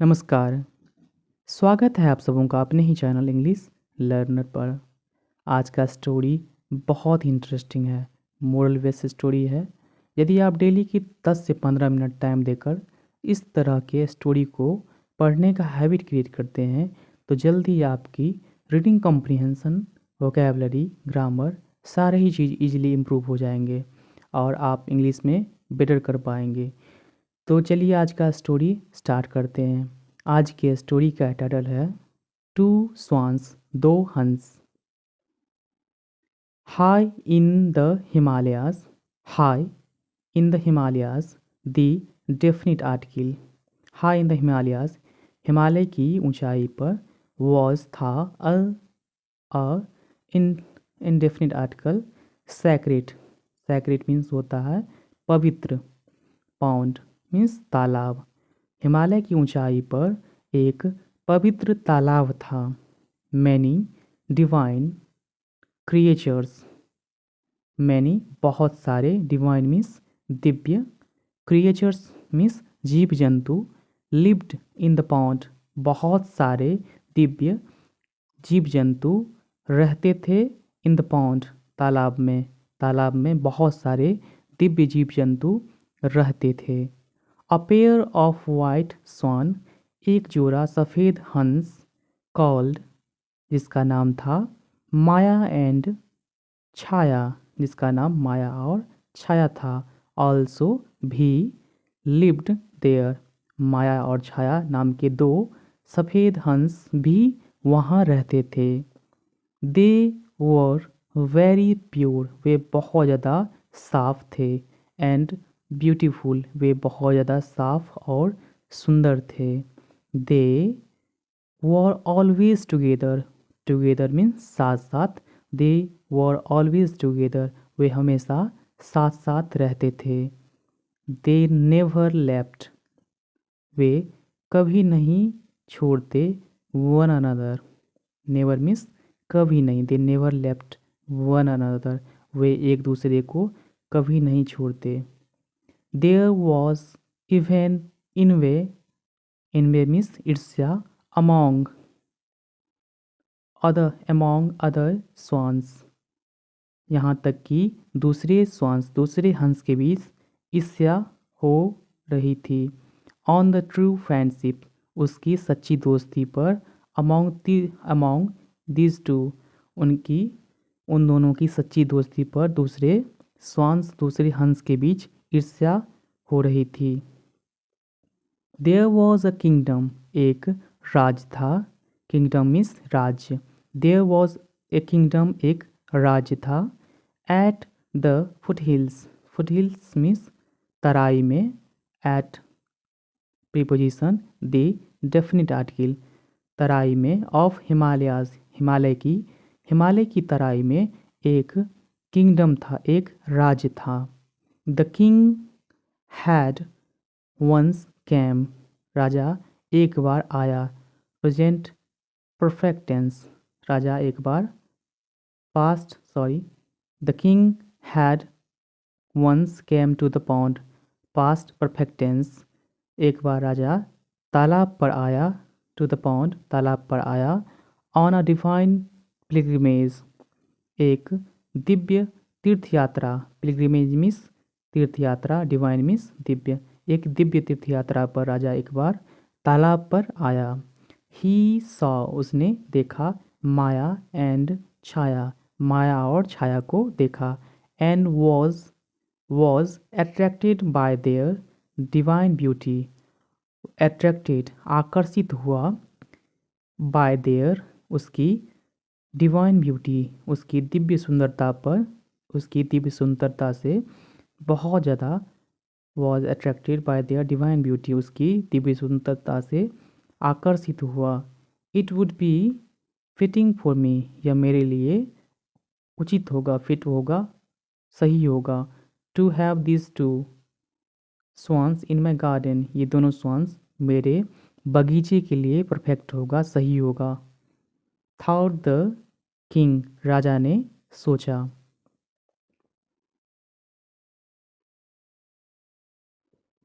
नमस्कार। स्वागत है आप सबों का अपने ही चैनल इंग्लिश लर्नर पर। आज का स्टोरी बहुत ही इंटरेस्टिंग है, मोरल बेस्ड स्टोरी है। यदि आप डेली की 10 से 15 मिनट टाइम देकर इस तरह के स्टोरी को पढ़ने का हैबिट क्रिएट करते हैं तो जल्दी आपकी रीडिंग कॉम्प्रिहेंशन, वोकैबुलरी, ग्रामर सारे ही चीज़ इजीली इम्प्रूव हो जाएंगे और आप इंग्लिश में बेटर कर पाएंगे। तो चलिए आज का स्टोरी स्टार्ट करते हैं। आज के स्टोरी का टाइटल है टू स्वान्स, दो हंस। High in the Himalayas, high in the Himalayas, the definite article. High in the Himalayas, Himalaya की ऊंचाई पर, वॉज था, a indefinite article, sacred. Sacred means होता है पवित्र। पाउंड मीन्स तालाब। हिमालय की ऊंचाई पर एक पवित्र तालाब था। मैनी डिवाइन क्रिएचर्स, मैनी बहुत सारे, divine means Divya, creatures means जीव जंतु, लिव्ड इन द पाउंड बहुत सारे दिव्य जीव जंतु रहते थे इन द पाउंड तालाब में। तालाब में बहुत सारे दिव्य जीव जंतु रहते थे। अ पेयर ऑफ वाइट स्वान, एक जोड़ा सफ़ेद हंस, कॉल्ड जिसका नाम था माया एंड छाया, जिसका नाम माया और छाया था। ऑल्सो भी, लिव्ड देयर, माया और छाया नाम के दो सफ़ेद हंस भी वहाँ रहते थे। दे वर वेरी प्योर, वे बहुत ज़्यादा साफ थे। एंड ब्यूटीफुल, वे बहुत ज़्यादा साफ और सुंदर थे। They were always together, together means साथ साथ, दे वर ऑलवेज टुगेदर, वे हमेशा साथ साथ रहते थे। दे नेवर लेफ्ट, वे कभी नहीं छोड़ते वन अनदर। नेवर मीन्स कभी नहीं, they never left one another, वे एक दूसरे को कभी नहीं छोड़ते। There was even envy, envy means ईर्ष्या, अमोंग अदर स्वान्स, यहाँ तक कि दूसरे स्वान्स, दूसरे हंस के बीच ईर्ष्या हो रही थी। ऑन द ट्रू फ्रेंडशिप, उसकी सच्ची दोस्ती पर, अमोंग दीज टू, उन दोनों की सच्ची दोस्ती पर दूसरे स्वान्स, दूसरे हंस के बीच ईर्ष्या हो रही थी। देयर वॉज अ किंगडम, एक राज था। किंगडम मीन्स राज्य। देयर वॉज ए किंगडम, एक राज्य था। At the foothills, foothills means तराई में। At preposition the definite article, तराई में। ऑफ हिमालयाज, हिमालय की तराई में एक किंगडम था, एक राज्य था। The king had once came, राजा एक बार आया। प्रेजेंट परफेक्ट टेंस, राजा एक बार। Past sorry, the king had once came to the pond, past perfect tense, एक बार राजा तालाब पर आया। टू द पॉन्ड, तालाब पर आया। ऑन अ डिवाइन पिलग्रिमेज, एक दिव्य तीर्थ यात्रा। पिलग्रिमेज मीन्स तीर्थ यात्रा, डिवाइन मीन्स दिव्य। एक दिव्य तीर्थ यात्रा पर राजा एक बार तालाब पर आया। ही सॉ, उसने देखा। माया एंड छाया, माया और छाया को देखा। And was attracted by their divine beauty, attracted आकर्षित हुआ। बाय देयर, उसकी डिवाइन ब्यूटी, उसकी दिव्य सुंदरता पर, उसकी दिव्य सुंदरता से बहुत ज़्यादा। Was attracted by their divine beauty, उसकी दिव्य सुंदरता से आकर्षित हुआ। It would be fitting for me, यह मेरे लिए उचित होगा, फिट होगा, सही होगा। To have this two swans in my garden, ये दोनों स्वान्स मेरे बगीचे के लिए परफेक्ट होगा, सही होगा। थॉट द किंग, राजा ने सोचा।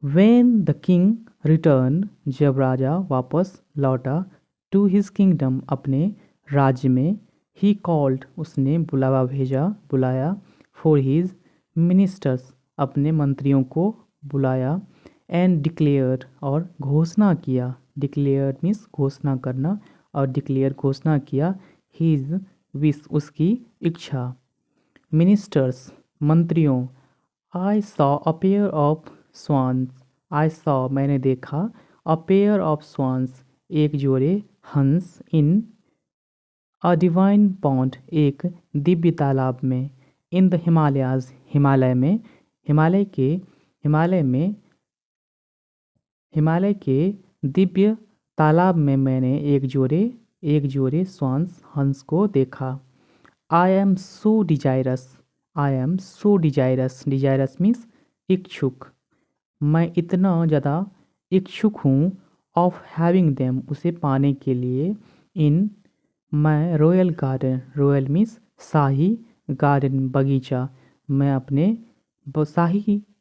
When the king रिटर्न जब राजा वापस लौटा टू हिज किंगडम अपने राज्य में ही कॉल्ड उसने बुलाया फॉर हिज मिनिस्टर्स अपने मंत्रियों को बुलाया एंड डिक्लेयर और घोषणा किया डिक्लेयर मीन्स घोषणा करना और डिक्लेयर घोषणा किया हिज विश उसकी इच्छा मिनिस्टर्स मंत्रियों I saw a pair of swans I saw मैंने देखा अ पेयर ऑफ स्वान्स एक जोड़े हंस इन अ डिवाइन पॉन्ड एक दिव्य तालाब में इन द हिमालयाज हिमालय के दिव्य तालाब में मैंने एक जोड़े स्वांस हंस को देखा I am so desirous means इच्छुक मैं इतना ज़्यादा इच्छुक हूँ ऑफ हैविंग देम उसे पाने के लिए इन मैं रॉयल मीन्स शाही गार्डन बगीचा मैं अपने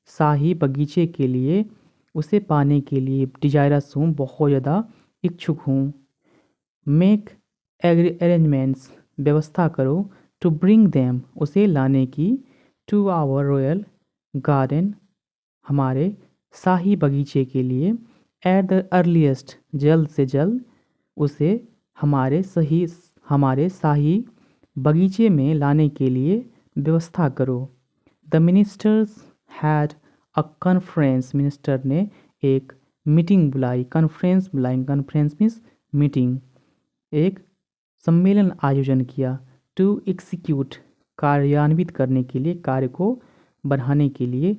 शाही बगीचे के लिए उसे पाने के लिए डिजायरस हूँ बहुत ज़्यादा इच्छुक हूँ मेक अरेंजमेंट्स व्यवस्था करो टू ब्रिंग देम उसे लाने की टू आवर रॉयल गार्डन हमारे शाही बगीचे के लिए एट द अर्लीस्ट जल्द से जल्द उसे हमारे शाही बगीचे में लाने के लिए व्यवस्था करो the ministers had a conference minister ने एक मीटिंग बुलाई कॉन्फ्रेंस मीन्स मीटिंग एक सम्मेलन आयोजन किया टू एक्सिक्यूट कार्यान्वित करने के लिए कार्य को बढ़ाने के लिए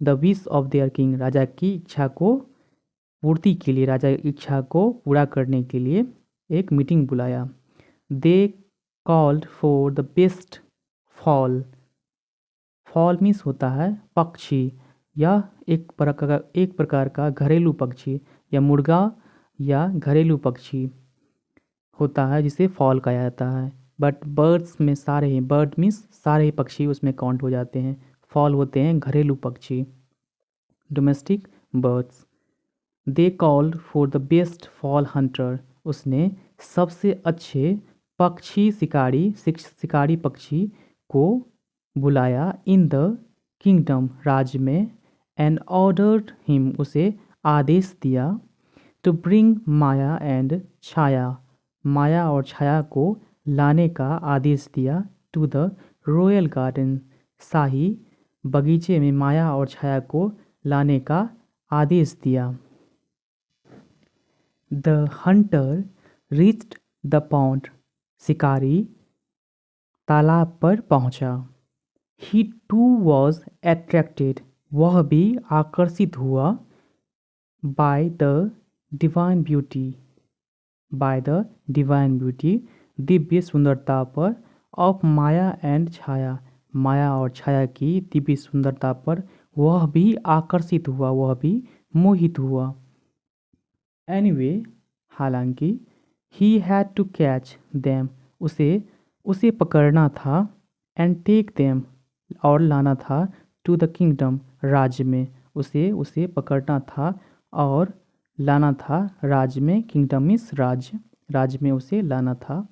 the wish of their king राजा की इच्छा को पूर्ति के लिए राजा की इच्छा को पूरा करने के लिए एक मीटिंग बुलाया they called for the best fall means होता है पक्षी या एक प्रकार का घरेलू पक्षी या मुर्गा या घरेलू पक्षी होता है जिसे फॉल कहा जाता है बट बर्ड्स में बर्ड मीन्स सारे ही पक्षी उसमें काउंट हो जाते हैं फॉल होते हैं घरेलू पक्षी domestic birds they called for the best fall Hunter उसने सबसे अच्छे शिकारी पक्षी को बुलाया इन द किंगडम राज्य में एंड ऑर्डर्ड हिम उसे आदेश दिया टू ब्रिंग माया और छाया को लाने का आदेश दिया टू द रॉयल गार्डन शाही बगीचे में माया और छाया को लाने का आदेश दिया the Hunter reached the pond शिकारी तालाब पर पहुंचा ही टू वॉज अट्रैक्टेड वह भी आकर्षित हुआ by the divine beauty Divya सुंदरता पर ऑफ माया एंड छाया माया और छाया की दिव्य सुंदरता पर वह भी आकर्षित हुआ वह भी मोहित हुआ एनीवे हालांकि he had to catch them उसे पकड़ना था एंड टेक देम और लाना था टू द किंगडम राज्य में उसे पकड़ना था और लाना था राज्य में किंगडम मीन्स राज्य में उसे लाना था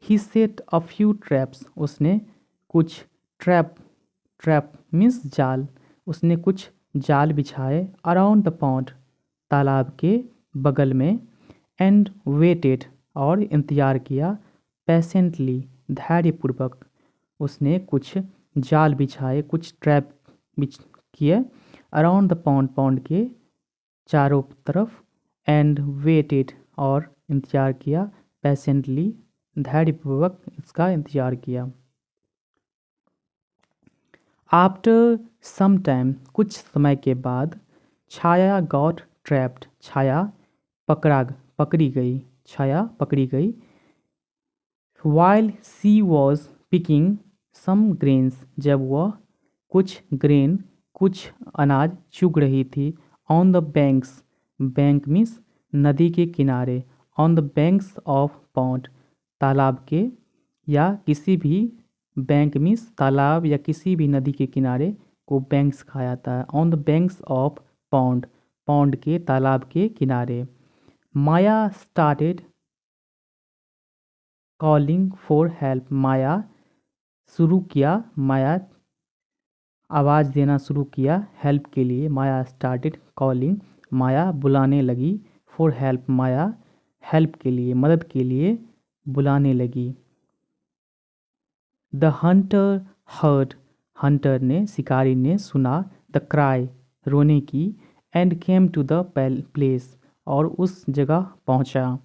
ही सेट अ फ्यू ट्रैप्स उसने कुछ ट्रैप मीन्स जाल उसने कुछ जाल बिछाए अराउंड द पॉन्ड तालाब के बगल में एंड वेटेड और इंतज़ार किया पेशेंटली धैर्यपूर्वक उसने कुछ जाल बिछाए कुछ ट्रैप किए अराउंड द पॉन्ड के चारों तरफ एंड वेटेड और इंतज़ार किया पेशेंटली धैर्यपूर्वक इसका इंतज़ार किया आफ्टर सम टाइम कुछ समय के बाद छाया गॉट ट्रैप्ड छाया पकड़ी गई while she was picking some grains जब वह कुछ अनाज चुग रही थी ऑन द बैंक मीन्स नदी के किनारे on the banks of pond तालाब के या किसी भी बैंक मीन्स तालाब या किसी भी नदी के किनारे को बैंक्स कहा जाता है on the banks of pond pond के तालाब के किनारे। माया स्टार्टेड कॉलिंग फॉर हेल्प। माया आवाज़ देना शुरू किया हेल्प के लिए। माया स्टार्टेड कॉलिंग, माया बुलाने लगी। फॉर हेल्प, माया हेल्प के लिए, मदद के लिए बुलाने लगी। द हंटर हर्ड, हंटर ने, शिकारी ने सुना। द क्राई, रोने की। And came to the place, और उस जगह पहुंचा।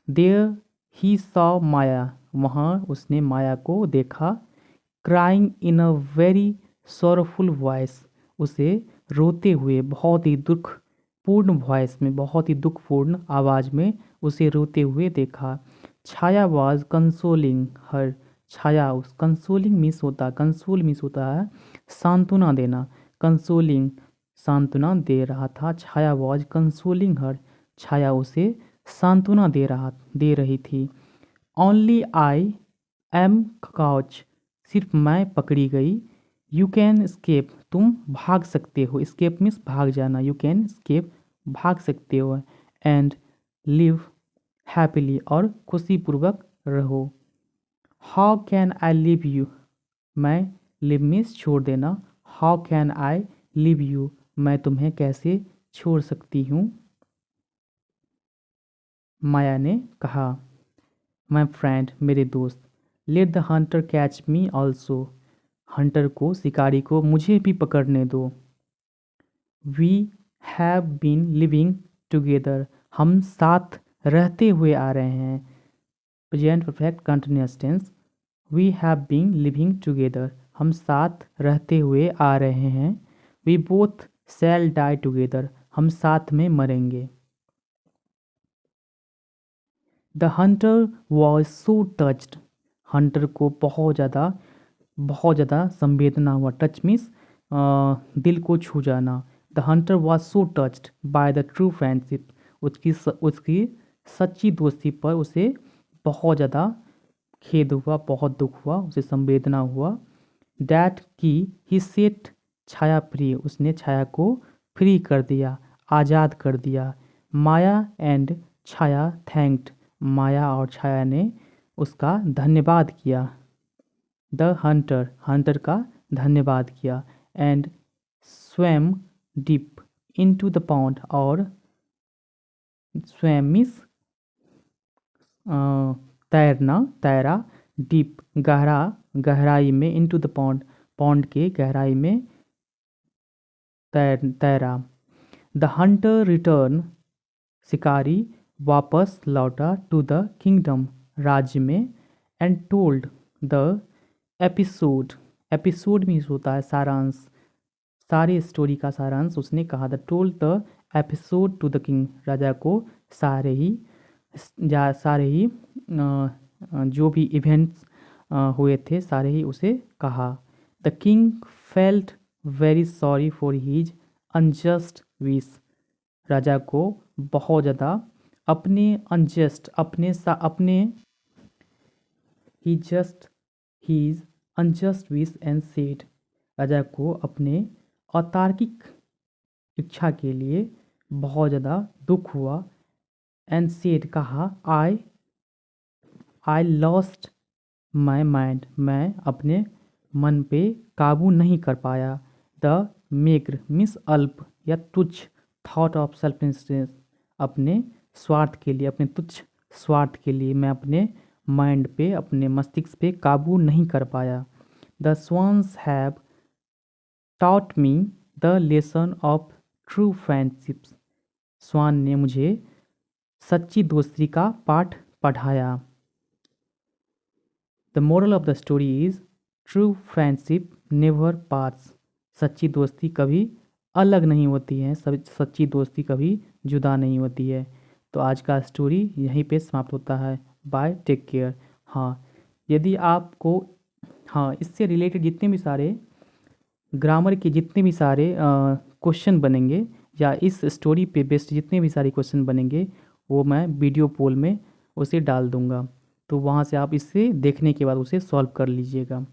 देयर ही सॉ माया, वहाँ उसने माया को देखा। Crying in a very sorrowful voice, उसे रोते हुए, बहुत ही दुखपूर्ण वॉइस में, बहुत ही दुखपूर्ण आवाज़ में उसे रोते हुए देखा। छाया वॉज कंसोलिंग हर, छाया उस, कंसोलिंग मिस होता है सांत्वना देना। कंसोलिंग सांत्वना दे रहा था। छाया वॉज कंसोलिंग हर, छाया उसे सांत्वना दे रही थी। ओनली आई एम काउच, सिर्फ मैं पकड़ी गई। यू कैन स्केप, तुम भाग सकते हो। स्केप मीन्स भाग जाना। यू कैन स्केप, भाग सकते हो। एंड लिव हैप्पीली, और खुशीपूर्वक रहो। How can I live you, मैं, लिव मीन्स छोड़ देना। How can I live you, मैं तुम्हें कैसे छोड़ सकती हूँ। माया ने कहा। माई फ्रेंड, मेरे दोस्त। Let the hunter catch me also, hunter को, शिकारी को मुझे भी पकड़ने दो। We have been living together, हम साथ रहते हुए आ रहे हैं। Present perfect continuous tense. We have been living together, हम साथ रहते हुए आ रहे हैं। We both shall die together, हम साथ में मरेंगे। The hunter was so touched, hunter को बहुत ज़्यादा संवेदना हुआ। टच मीन्स दिल को छू जाना। The hunter was so touched by the true friendship, उसकी सच्ची दोस्ती पर उसे बहुत ज़्यादा खेद हुआ, बहुत दुख हुआ, उसे संवेदना हुआ। दैट की ही सेट छाया फ्री, उसने छाया को फ्री कर दिया, आज़ाद कर दिया। माया एंड छाया थैंक्ड, माया और छाया ने उसका धन्यवाद किया। द हंटर, हंटर का धन्यवाद किया। And swum deep into the pond, और स्वैम मीन्स तैरा। डीप, गहराई में। इनटू द पॉन्ड, पॉन्ड के गहराई में तैरा। द हंटर रिटर्न, शिकारी वापस लौटा। टू द किंगडम, राज्य में। And told the episode, episode means होता है सारांश, सारे स्टोरी का सारांश उसने कहा। The told the episode to the king, राजा को सारे ही जो भी इवेंट्स हुए थे सारे ही उसे कहा। The king felt very sorry for his unjust wish, राजा को बहुत ज़्यादा अपने अनजस्ट, अपने his unjust wish and said, राजा को अपने अतार्किक इच्छा के लिए बहुत ज़्यादा दुख हुआ। एंड सेड, कहा। आई लॉस्ट माई माइंड, मैं अपने मन पे काबू नहीं कर पाया। द मेग्र मीन्स अल्प या तुच्छ। थॉट ऑफ सेल्फ इंटरेस्ट, अपने स्वार्थ के लिए, अपने तुच्छ स्वार्थ के लिए मैं अपने माइंड पे, अपने मस्तिष्क पे काबू नहीं कर पाया। The swans have taught me the lesson of true friendships, swan ने मुझे सच्ची दोस्ती का पाठ पढ़ाया। The moral of the story is true friendship never parts, सच्ची दोस्ती कभी अलग नहीं होती है, सच्ची दोस्ती कभी जुदा नहीं होती है। तो आज का स्टोरी यहीं पे समाप्त होता है। Bye, take care. हाँ, यदि आपको इससे रिलेटेड जितने भी सारे ग्रामर के जितने भी सारे क्वेश्चन बनेंगे, या इस स्टोरी पे बेस्ड जितने भी सारे क्वेश्चन बनेंगे, वो मैं वीडियो पोल में उसे डाल दूँगा। तो वहाँ से आप इसे देखने के बाद उसे सॉल्व कर लीजिएगा।